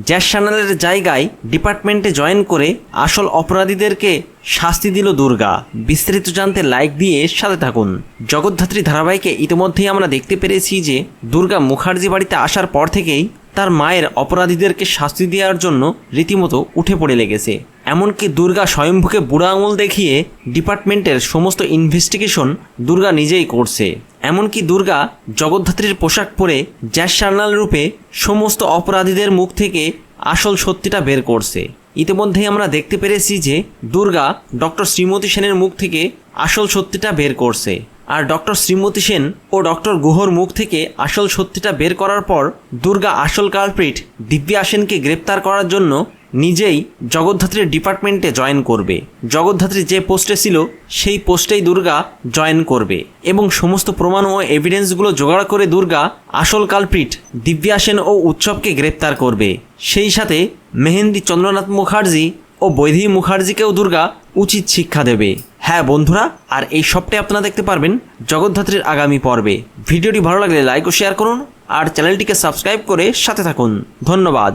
Jazz সান্যালের জায়গায় ডিপার্টমেন্টে join করে আসল অপরাধীদেরকে শাস্তি দিল দুর্গা। বিস্তারিত জানতে লাইক দিয়ে সাথে থাকুন। জগদ্ধাত্রী ধারাবাহিকে ইতিমধ্যেই আমরা দেখতে পেরেছি যে দুর্গা মুখার্জি বাড়িতে আসার পর থেকেই তার মায়ের অপরাধীদেরকে শাস্তি দেওয়ার জন্য রীতিমতো উঠে পড়ে লেগেছে। এমনকি দুর্গা স্বয়ম্ভুকে বুড়া আঙুল দেখিয়ে ডিপার্টমেন্টের সমস্ত ইনভেস্টিগেশন দুর্গা নিজেই করছে। এমনকি দুর্গা জগদ্ধাত্রীর পোশাক পরে জ্যাজ সান্যাল রূপে সমস্ত অপরাধীদের মুখ থেকে আসল সত্যিটা বের করছে। ইতিমধ্যেই আমরা দেখতে পেরেছি যে দুর্গা ডক্টর শ্রীমতী সেনের মুখ থেকে আসল সত্যিটা বের করছে। আর ডক্টর শ্রীমতী সেন ও ডক্টর গুহর মুখ থেকে আসল সত্যিটা বের করার পর দুর্গা আসল কালপ্রিট দিব্যা সেনকে গ্রেপ্তার করার জন্য নিজেই জগদ্ধাত্রীর ডিপার্টমেন্টে জয়েন করবে। জগদ্ধাত্রী যে পোস্টে ছিল সেই পোস্টেই দুর্গা জয়েন করবে এবং সমস্ত প্রমাণ ও এভিডেন্সগুলো জোগাড় করে দুর্গা আসল কালপ্রিট দিব্যা সেন ও উৎসবকে গ্রেপ্তার করবে। সেই সাথে মেহেন্দি চন্দ্রনাথ মুখার্জি ও বৈধি মুখার্জিকেও দুর্গা উচিত শিক্ষা দেবে। হ্যাঁ বন্ধুরা, আর এই সবটাই আপনারা দেখতে পারবেন জগদ্ধাত্রীর আগামী পর্বে। ভিডিওটি ভালো লাগলে লাইক ও শেয়ার করুন আর চ্যানেলটিকে সাবস্ক্রাইব করে সাথে থাকুন। ধন্যবাদ।